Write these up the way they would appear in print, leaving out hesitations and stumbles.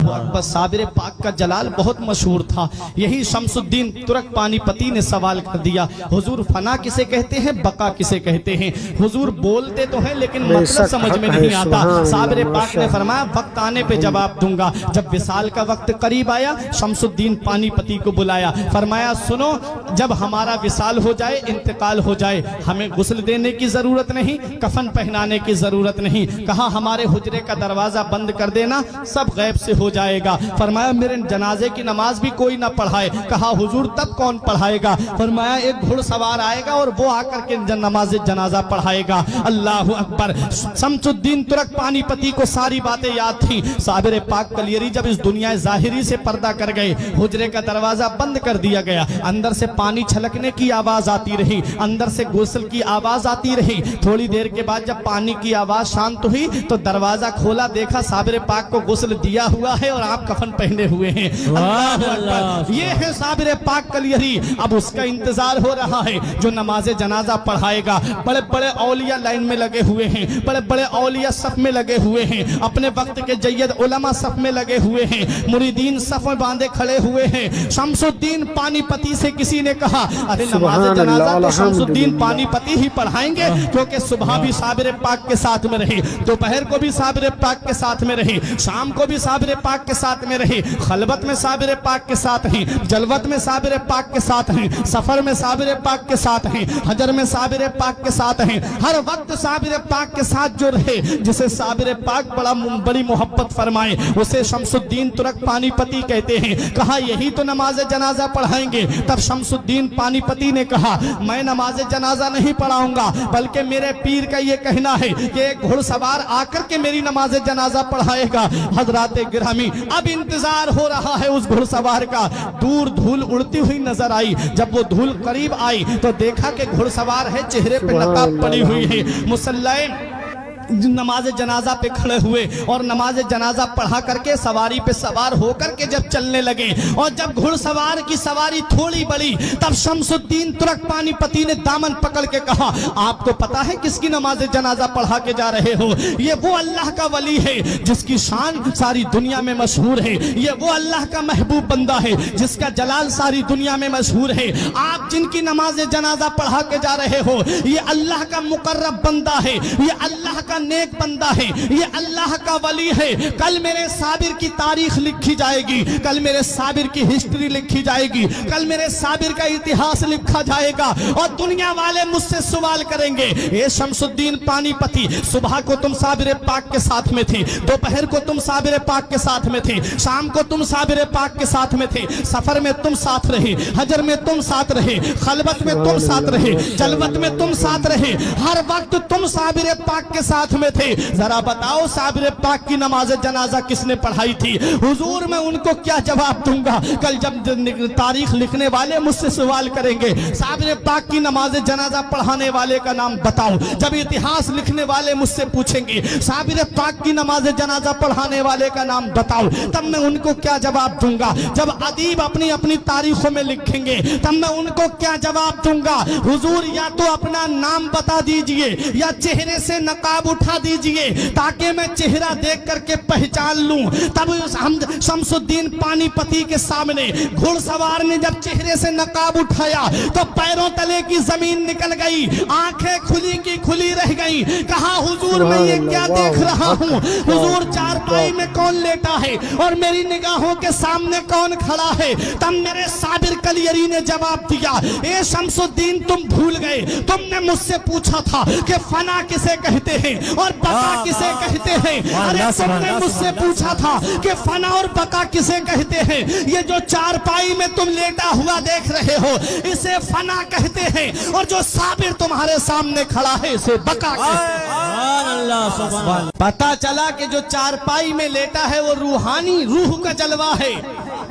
अल्लाहु अकबर। साबिर पाक का जलाल बहुत मशहूर था। यही शमसुद्दीन तुर्क पानीपती ने सवाल कर दिया, हुजूर फना किसे कहते हैं, बका किसे कहते हैं? हुजूर बोलते तो हैं लेकिन मतलब समझ में नहीं आता। साबिर पाक ने फरमाया वक्त आने पे जवाब दूंगा। जब विसाल का वक्त करीब आया, शमसुद्दीन पानीपती को बुलाया, फरमाया सुनो, जब हमारा विसाल हो जाए, इंतकाल हो जाए, हमें गुस्ल देने की जरूरत नहीं, कफन पहनाने की जरूरत नहीं। कहा हमारे हुजरे का दरवाजा बंद कर देना, सब गैब से हो जाएगा। फरमाया मेरे जनाजे की नमाज भी कोई ना पढ़ाए। कहा हुजूर तब कौन पढ़ाएगा? फरमाया एक घुड़सवार आएगा और वो आकर के नमाज जनाजा पढ़ाएगा। अल्लाह अकबर। शमसुद्दीन तुर्क पानीपती को सारी बातें याद थी। साबिर पाक कलियरी जब इस दुनिया जाहिरी से पर्दा कर गए, हुजरे का दरवाजा बंद कर दिया गया, अंदर से पानी छलकने की आवाज आती रही, अंदर से गुस्ल की आवाज आती रही। थोड़ी देर के बाद जब पानी की आवाज शांत हुई तो दरवाजा खोला, देखा साबिर पाक को गुस्ल दिया हुआ है और आप कफन पहने हुए हैं। ये है साबिर पाक कलियरी। अब उसका इंतजार हो रहा है जो नमाज जनाजा पढ़ाएगा। बड़े बड़े औलिया लाइन में लगे हुए हैं, बड़े बड़े औलिया सफ में लगे हुए हैं, अपने वक्त के जय्यद उलमा सफ में लगे हुए हैं, मुरीदीन सफ में बांधे खड़े हुए हैं। शमसुद्दीन पानीपती से किसी ने कहा अरे नमाज जनाजा तो शमसुद्दीन पानीपती ही पढ़ाएंगे, क्योंकि सुबह भी साबिर पाक के साथ में रहे, दोपहर को भी साबिर पाक के साथ में रहे, शाम को भी साबिर पाक के साथ में रहे, खलबत में साबिर पाक के साथ हैं, जलवत में साबिर पाक के साथ हैं, सफर में साबिर पाक के साथ हैं, हजर में साबिर पाक के साथ हैं। हर वक्त साबिर पाक के साथ जो रहे, जिसे साबिर पाक बड़ी मोहब्बत फरमाए, उसे शमसुद्दीन तुर्क पानीपती कहते हैं। कहा यही तो नमाज जनाजा पढ़ाएंगे। तब शमसुद्दीन पानीपती ने कहा मैं नमाज जनाजा नहीं पढ़ाऊंगा, बल्कि मेरे पीर का ये कहना है कि एक घुड़सवार आकर के मेरी नमाज जनाजा पढ़ाएगा। हजरात गिरामी, अब इंतजार हो रहा है उस घुड़सवार का। दूर धूल उड़ती हुई नजर आई। जब वो धूल करीब आई तो देखा कि घुड़सवार है, चेहरे पे नकाब पड़ी हुई है, मुसल्ले नमाज जनाजा पे खड़े हुए और नमाज जनाजा पढ़ा करके सवारी पे सवार होकर के जब चलने लगे, और जब घुड़सवार की सवारी थोड़ी बड़ी, तब शमसुद्दीन तुर्क पानीपती ने दामन पकड़ के कहा आपको पता है किसकी नमाज जनाजा पढ़ा के जा रहे हो? ये वो अल्लाह का वली है जिसकी शान सारी दुनिया में मशहूर है, ये वो अल्लाह का महबूब बंदा है जिसका जलाल सारी दुनिया में मशहूर है। आप जिनकी नमाज जनाजा पढ़ा के जा रहे हो, ये अल्लाह का मुकर्रब बंदा है, ये अल्लाह का नेक बंदा है, ये अल्लाह का वली है। कल मेरे साबिर की तारीख लिखी जाएगी, कल मेरे साबिर की हिस्ट्री लिखी जाएगी, कल मेरे साबिर का इतिहास लिखा जाएगा और दुनिया वाले मुझसे सवाल करेंगे ये शमसुद्दीन पानीपती, सुबह को तुम साबिर पाक के साथ में थे, दोपहर को तुम साबिर पाक के साथ में थे, शाम को तुम साबिर पाक के साथ में थे, सफर में तुम साथ रहे, हजर में तुम साथ रहे, खलबत में तुम साथ रहे, जलवत में तुम साथ रहे, हर वक्त तुम साबिर पाक के साथ में थे। जरा बताओ साबिर पाक की नमाज जनाजा किसने पढ़ाई थी? हुजूर मैं उनको क्या जवाब दूंगा? कल जब तारीख लिखने वाले मुझसे सवाल करेंगे साबिर पाक की नमाज जनाजा पढ़ाने वाले का नाम बताओ, जब इतिहास लिखने वाले मुझसे पूछेंगे साबिर पाक की नमाज जनाजा पढ़ाने वाले का नाम बताओ, तब मैं उनको क्या जवाब दूंगा? जब अदीब अपनी अपनी तारीखों में लिखेंगे तब मैं उनको क्या जवाब दूंगा? हुजूर या तो अपना नाम बता दीजिए या चेहरे से नकाब उठा दीजिए ताकि मैं चेहरा देख करके पहचान लूं। तब हम शमसुद्दीन पानीपती के सामने घुड़सवार ने जब चेहरे से नकाब उठाया तो पैरों तले की जमीन निकल गई, आंखें खुली की खुली रह गई। कहा हुजूर मैं ये क्या देख रहा हूँ? हुजूर चारपाई में कौन लेटा है और मेरी निगाहों के सामने कौन खड़ा है? तब मेरे साबिर कलियरी ने जवाब दिया ए शमसुद्दीन तुम भूल गए, तुमने मुझसे पूछा था कि फना किसे कहते हैं और बका किसे कहते हैं। अरे तुमने मुझसे पूछा था कि फना और बका किसे कहते हैं। ये जो चारपाई में तुम लेटा हुआ देख रहे हो इसे फना कहते हैं और जो साबिर तुम्हारे सामने खड़ा है इसे बका कहते हैं। पता चला कि जो चारपाई में लेटा है वो रूहानी रूह का जलवा है,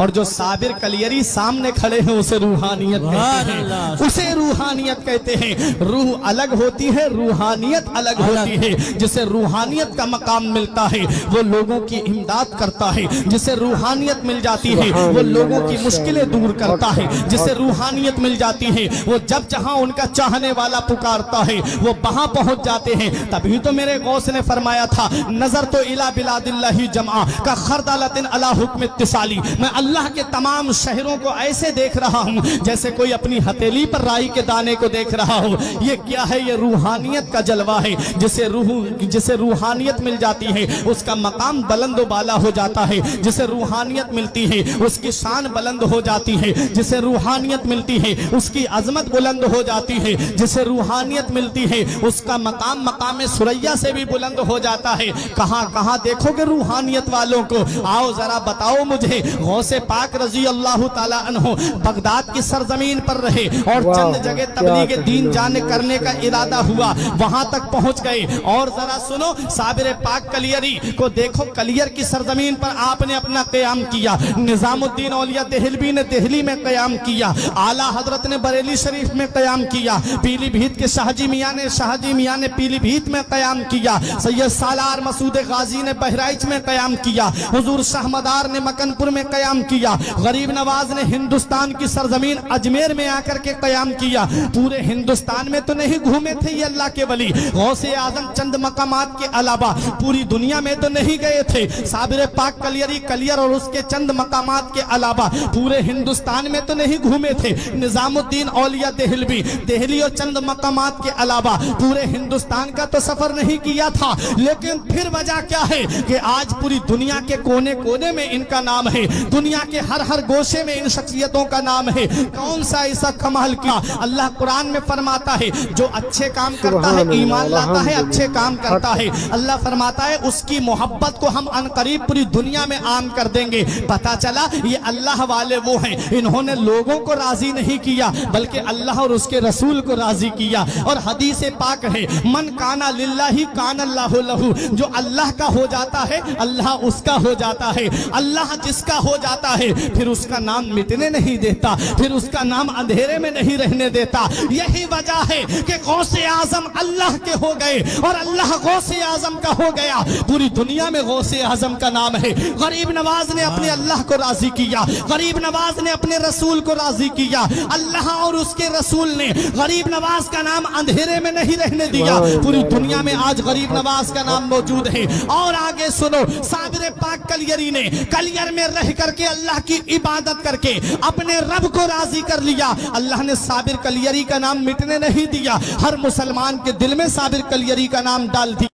और जो साबिर कलियरी सामने खड़े हैं उसे रूहानियत कहते हैं, उसे रूहानियत कहते हैं। रूह अलग होती है, रूहानियत अलग होती है। जिसे रूहानियत का मकाम मिलता है वो लोगों की इमदाद करता है, जिसे रूहानियत मिल जाती है वो लोगों की मुश्किलें दूर करता है, जिसे रूहानियत मिल जाती है वो जब जहां उनका चाहने वाला पुकारता है वो वहां पहुंच जाते हैं। तभी तो मेरे गौस ने फरमाया था, नजर तो इला बिलादिल्लाही जमा का खरदालतिन अला हुक्म इत्तिसाली, मैं अल्लाह के तमाम शहरों को ऐसे देख रहा हूं जैसे कोई अपनी हथेली पर राई के दाने को देख रहा हो। ये क्या है? ये रूहानियत का जलवा है। जिसे रूहानियत मिल जाती है उसका मकाम बुलंद बाला हो जाता है, जिसे रूहानियत मिलती है उसकी शान बुलंद हो जाती है, जिसे रूहानियत मिलती है उसकी अजमत बुलंद हो जाती है, जिसे रूहानियत मिलती है उसका मकाम मकाम सुरैया से भी बुलंद हो जाता है। कहां कहां देखोगे रूहानियत वालों को? आओ जरा बताओ मुझे। गौसे पाक रजी अल्लाह ताला अन्हो बगदाद की सरजमीन पर रहे और चंद जगह तबलीग दीन जाने करने का इरादा हुआ, वहां तक पहुंच गए। और जरा सुनो, साबिर पाक कलियरी को देखो, कलियर की सरजमीन पर आपने अपना क़याम किया। निजामुद्दीन औलिया देहलवी ने दिल्ली में क़याम किया, आला हजरत ने बरेली शरीफ में क़याम किया, पीलीभीत के शाहजी मियाँ ने पीलीभीत में क़याम किया, सैयद सालार मसूद गाजी ने बहराइच में क़याम किया, हुजूर शाहमदार ने मकनपुर में क़याम किया, गरीब नवाज ने हिंदुस्तान की सरजमीन अजमेर में आकर के क़याम किया। पूरे हिंदुस्तान में तो नहीं घूमे थे ये अल्लाह के वली, गौसे आजम चंद मकामात के अलावा पूरी दुनिया में तो नहीं गए थे। साबिर पाक कलियरी कलियर और उसके चंद मकामात के अलावा पूरे हिंदुस्तान में तो नहीं घूमे थे। निजामुद्दीन औलिया देहलवी दिल्ली और चंद मकामात के अलावा पूरे हिंदुस्तान का तो सफर नहीं किया था। लेकिन फिर वजह क्या है कि आज पूरी दुनिया के कोने कोने में इनका नाम है, दुनिया के हर हर गोशे में इन शख्सियतों का नाम है। कौन सा ऐसा कमाल किया? अल्लाह कुरान में फरमाता है जो अच्छे काम करता है, ईमान लाता है, अच्छे काम करता है, अल्लाह फरमाता है उसकी मोहब्बत को हम अनकरीब पूरी दुनिया में आम कर देंगे। पता चला ये अल्लाह वाले वो हैं, इन्होंने लोगों को राजी नहीं किया बल्कि अल्लाह और उसके रसूल को राजी किया। और हदीस पाक है, मन काना लिल्लाही कान अल्लाहु लहू, जो अल्लाह का हो जाता है अल्लाह उसका हो जाता है। अल्लाह जिसका हो जाता है फिर उसका नाम मिटने नहीं देता, फिर उसका नाम अंधेरे में नहीं रहने देता। यही वजह है कि गौसे आजम अल्लाह के हो गए और अल्लाह गौसे आजम का हो गया। पूरी दुनिया में गौसे आजम का नाम है। गरीब नवाज ने अपने अल्लाह को राजी किया, गरीब नवाज ने अपने रसूल को राजी किया। अल्लाह और उसके रसूल ने गरीब नवाज का नाम अंधेरे में नहीं रहने दिया। पूरी दुनिया में आज गरीब नवाज का नाम मौजूद है। और आगे सुनो, साबिर पाक कलियरी ने कलियर में रह करके अल्लाह की इबादत करके अपने रब को राजी कर लिया। अल्लाह ने साबिर कलियरी का नाम मिटने नहीं दिया, हर मुसलमान के दिल में साबिर कलियरी का नाम डाल दिया।